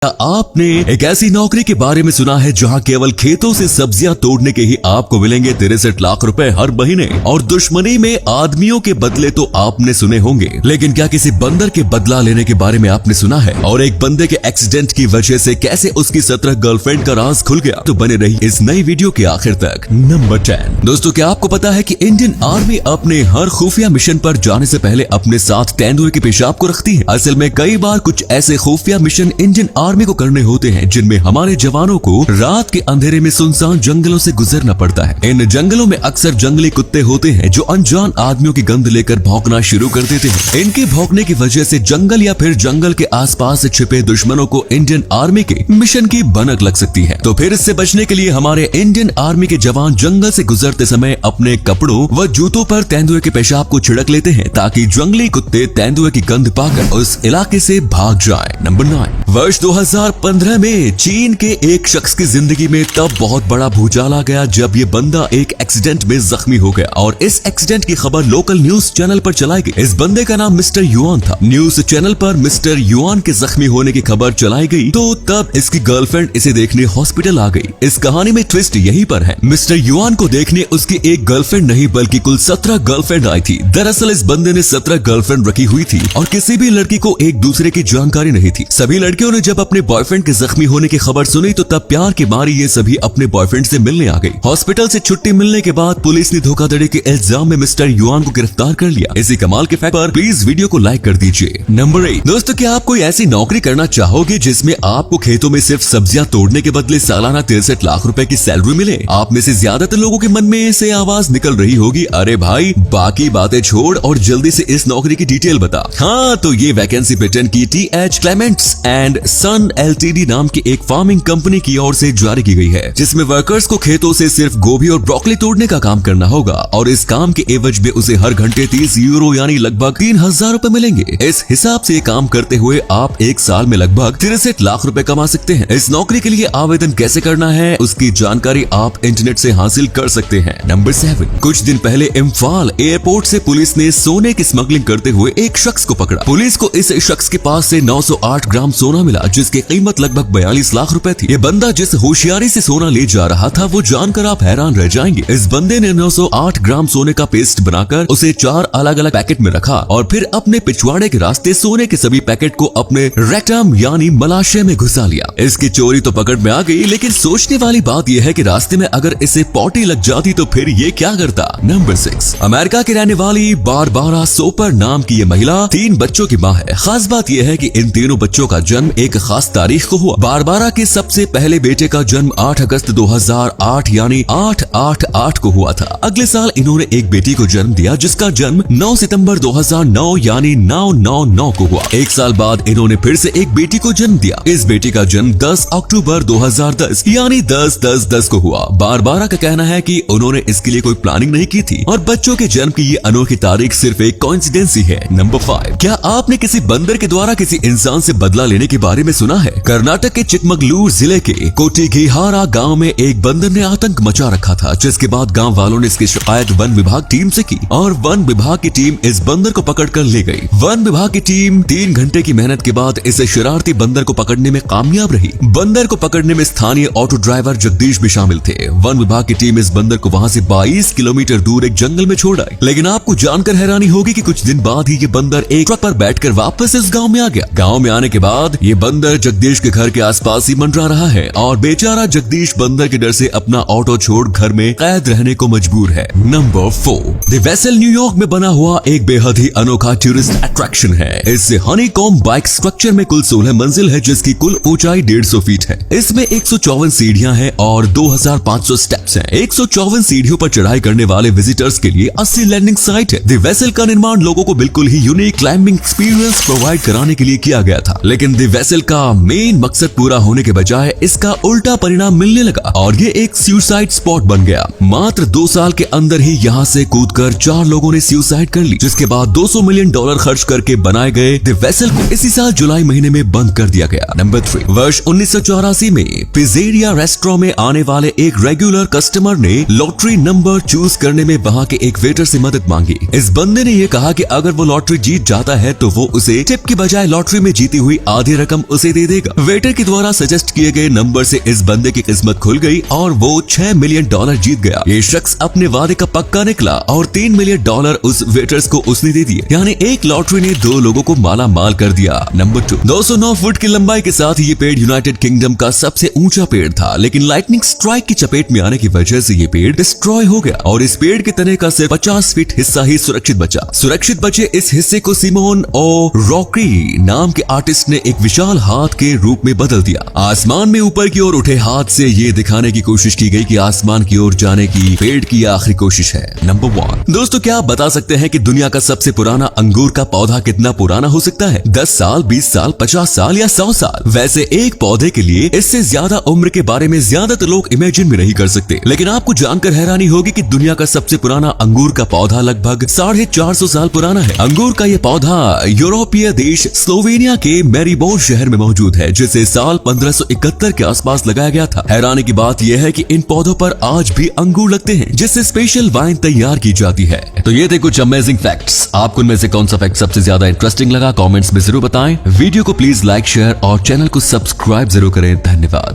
आपने एक ऐसी नौकरी के बारे में सुना है जहां केवल खेतों से सब्जियां तोड़ने के ही आपको मिलेंगे 63 लाख रुपए हर महीने और दुश्मनी में आदमियों के बदले तो आपने सुने होंगे, लेकिन क्या किसी बंदर के बदला लेने के बारे में आपने सुना है? और एक बंदे के एक्सीडेंट की वजह से कैसे उसकी 17 गर्लफ्रेंड का राज खुल गया? तो बने रही इस नई वीडियो के आखिर तक। नंबर 10 दोस्तों, क्या आपको पता है कि इंडियन आर्मी अपने हर खुफिया मिशन पर जाने से पहले अपने साथ तेंदुए के पेशाब को रखती है? असल में कई बार कुछ ऐसे खुफिया मिशन इंडियन आर्मी को करने होते हैं जिनमें हमारे जवानों को रात के अंधेरे में सुनसान जंगलों से गुजरना पड़ता है। इन जंगलों में अक्सर जंगली कुत्ते होते हैं जो अनजान आदमियों की गंध लेकर भौंकना शुरू कर देते हैं। इनके भौंकने की वजह से जंगल या फिर जंगल के आसपास छिपे दुश्मनों को इंडियन आर्मी के मिशन की भनक लग सकती है। तो फिर इससे बचने के लिए हमारे इंडियन आर्मी के जवान जंगल से गुजरते समय अपने कपड़ों व जूतों पर तेंदुए के पेशाब को छिड़क लेते हैं ताकि जंगली कुत्ते तेंदुए की गंध पाकर उस इलाके से भाग जाएं। नंबर 9 वर्ष 2015 में चीन के एक शख्स की जिंदगी में तब बहुत बड़ा भूचाल आ गया जब ये बंदा एक एक्सीडेंट में जख्मी हो गया और इस एक्सीडेंट की खबर लोकल न्यूज चैनल पर चलाई गई। इस बंदे का नाम मिस्टर युआन था। न्यूज चैनल पर मिस्टर युआन के जख्मी होने की खबर चलाई गई तो तब इसकी गर्लफ्रेंड इसे देखने हॉस्पिटल आ गई। इस कहानी में ट्विस्ट यहीं पर है। मिस्टर युआन को देखने उसकी एक गर्लफ्रेंड नहीं बल्कि कुल 17 गर्लफ्रेंड आई थी। दरअसल इस बंदे ने 17 गर्लफ्रेंड रखी हुई थी और किसी भी लड़की को एक दूसरे की जानकारी नहीं थी। सभी लड़कियों ने जब अपने बॉयफ्रेंड के जख्मी होने की खबर सुनी तो तब प्यार की मारी ये सभी अपने बॉयफ्रेंड से मिलने आ गई। हॉस्पिटल से छुट्टी मिलने के बाद पुलिस ने धोखाधड़ी के इल्जाम में मिस्टर युआन को गिरफ्तार कर लिया। इसी कमाल के फैक्ट पर प्लीज वीडियो को लाइक कर दीजिए। नंबर 8 दोस्तों, क्या आप कोई ऐसी नौकरी करना चाहोगे जिसमें आपको खेतों में सिर्फ सब्जियां तोड़ने के बदले सालाना 63 लाख रुपए की सैलरी मिले? आप में से ज्यादातर लोगों के मन में से आवाज निकल रही होगी, अरे भाई बाकी बातें छोड़ और जल्दी से इस नौकरी की डिटेल बता। हाँ, तो ये वैकेंसी ब्रिटेन की TH Clements and son LTD नाम की एक फार्मिंग कंपनी की ओर से जारी की गई है, जिसमें वर्कर्स को खेतों से सिर्फ गोभी और ब्रोकली तोड़ने का काम करना होगा और इस काम के एवज में उसे हर घंटे 30 यूरो यानी लगभग 3000 रुपए मिलेंगे। इस हिसाब से काम करते हुए आप एक साल में लगभग 63 लाख रुपए कमा सकते हैं। इस नौकरी के लिए आवेदन कैसे करना है उसकी जानकारी आप इंटरनेट से हासिल कर सकते हैं। नंबर 7 कुछ दिन पहले इम्फाल एयरपोर्ट से पुलिस ने सोने की स्मगलिंग करते हुए एक शख्स को पकड़ा। पुलिस को इस शख्स के पास से 908 ग्राम सोना मिला जिसकी कीमत लगभग 42 लाख रुपए थी। ये बंदा जिस होशियारी से सोना ले जा रहा था वो जानकर आप हैरान रह जाएंगे। इस बंदे ने 908 ग्राम सोने का पेस्ट बनाकर उसे 4 अलग अलग पैकेट में रखा और फिर अपने पिछवाड़े के रास्ते सोने के सभी पैकेट को अपने रेक्टम यानी मलाशय में घुसा लिया। इसकी चोरी तो पकड़ में आ गई, लेकिन सोचने वाली बात यह है कि रास्ते में अगर इसे पॉटी लग जाती तो फिर ये क्या करता। नंबर 6 अमेरिका की रहने वाली बारबारा सोपर नाम की ये महिला 3 बच्चों की माँ है। खास बात यह है कि इन तीनों बच्चों का जन्म एक खास तारीख को हुआ। बारबारा के सबसे पहले बेटे का जन्म 8 अगस्त 2008 यानी 888 को हुआ था। अगले साल इन्होंने एक बेटी को जन्म दिया जिसका जन्म 9 सितंबर 2009 यानी 999 को हुआ। एक साल बाद इन्होंने फिर से एक बेटी को जन्म दिया। इस बेटी का जन्म 10 अक्टूबर 2010 यानी 10-10-10 को हुआ। बारबारा का कहना है कि उन्होंने इसके लिए कोई प्लानिंग नहीं की थी और बच्चों के जन्म की ये अनोखी तारीख सिर्फ एक कोइंसिडेंस ही है। नंबर 5 क्या आपने किसी बंदर के द्वारा किसी इंसान से बदला लेने के बारे में सुना है? कर्नाटक के चिकमगलूर जिले के कोटिगिहारा गांव में एक बंदर ने आतंक मचा रखा था, जिसके बाद गांव वालों ने इसकी शिकायत वन विभाग टीम से की और वन विभाग की टीम इस बंदर को पकड़कर ले गई। वन विभाग की टीम 3 घंटे की मेहनत के बाद इस शरारती बंदर को पकड़ने में कामयाब रही। बंदर को पकड़ने में स्थानीय ऑटो ड्राइवर जगदीश भी शामिल थे। वन विभाग की टीम इस बंदर को वहां से 22 किलोमीटर दूर एक जंगल में छोड़ आई। लेकिन आपको जानकर हैरानी होगी कि कुछ दिन बाद ही ये बंदर एक ट्रक पर बैठकर वापस इस गांव में आ गया। गांव में आने के बाद ये बंदर जगदीश के घर के आसपास ही मंडरा रहा है और बेचारा जगदीश बंदर के डर से अपना ऑटो छोड़ घर में कैद रहने को मजबूर है। नंबर 4 द वेसल न्यूयॉर्क में बना हुआ एक बेहद ही अनोखा टूरिस्ट अट्रैक्शन है। इस हनीकॉम्ब बाइक स्ट्रक्चर में कुल 16 मंजिल है जिसकी कुल ऊंचाई 150 फीट है। इसमें 154 सीढ़ियां हैं और 2500 स्टेप्स हैं। 154 सीढ़ियों पर चढ़ाई करने वाले विजिटर्स के लिए 80 लैंडिंग साइट है। द वेसल का निर्माण लोगों को बिल्कुल ही यूनिक क्लाइंबिंग एक्सपीरियंस प्रोवाइड कराने के लिए किया गया था, लेकिन द वेसल का मेन मकसद पूरा होने के बजाय इसका उल्टा परिणाम मिलने लगा और ये एक सुसाइड स्पॉट बन गया। मात्र 2 साल के अंदर ही यहाँ से कूदकर 4 लोगों ने सुसाइड कर ली, जिसके बाद $200 मिलियन खर्च करके बनाए गए द वेसल को इसी साल जुलाई महीने में बंद कर दिया गया। नंबर 3 वर्ष 1984 में पिज़्ज़ेरिया रेस्टोरेंट में आने वाले एक रेगुलर कस्टमर ने लॉटरी नंबर चूज करने में वहाँ के एक वेटर से मदद मांगी। इस बंदे ने ये कहा कि अगर वो लॉटरी जीत जाता है तो वो उसे टिप की बजाय लॉटरी में जीती हुई आधी रकम उसे पैसे दे देगा। वेटर के द्वारा सजेस्ट किए गए नंबर से इस बंदे की किस्मत खुल गई और वो $6 मिलियन जीत गया। ये शख्स अपने वादे का पक्का निकला और $3 मिलियन उस वेटर्स को उसने दे दिए, यानी एक लॉटरी ने 2 लोगों को माला माल कर दिया। नंबर 2, 209 फुट की लंबाई के साथ ये पेड़ यूनाइटेड किंगडम का सबसे ऊंचा पेड़ था, लेकिन लाइटनिंग स्ट्राइक की चपेट में आने की वजह से ये पेड़ डिस्ट्रॉय हो गया और इस पेड़ के तने का सिर्फ 50 फीट हिस्सा ही सुरक्षित बचा। सुरक्षित बचे इस हिस्से को सिमोन ओ रॉकरी नाम के आर्टिस्ट ने एक विशाल हाथ के रूप में बदल दिया। आसमान में ऊपर की ओर उठे हाथ से ये दिखाने की कोशिश की गई कि आसमान की ओर जाने की पेड़ की आखिरी कोशिश है। नंबर 1, दोस्तों क्या आप बता सकते हैं कि दुनिया का सबसे पुराना अंगूर का पौधा कितना पुराना हो सकता है? 10 साल, 20 साल, 50 साल या 100 साल? वैसे एक पौधे के लिए इससे ज्यादा उम्र के बारे में ज्यादातर लोग इमेजिन भी नहीं कर सकते, लेकिन आपको जानकर हैरानी होगी कि दुनिया का सबसे पुराना अंगूर का पौधा लगभग 450 साल पुराना है। अंगूर का यह पौधा यूरोपीय देश स्लोवेनिया के मैरीबोर शहर में मौजूद है, जिसे साल 1571 के आसपास लगाया गया था। हैरानी की बात यह है कि इन पौधों पर आज भी अंगूर लगते हैं, जिससे स्पेशल वाइन तैयार की जाती है। तो ये थे कुछ अमेजिंग फैक्ट्स। आपको उनमें से कौन सा फैक्ट सबसे ज्यादा इंटरेस्टिंग लगा? कमेंट्स में जरूर बताएं। वीडियो को प्लीज लाइक, शेयर और चैनल को सब्सक्राइब जरूर करें। धन्यवाद।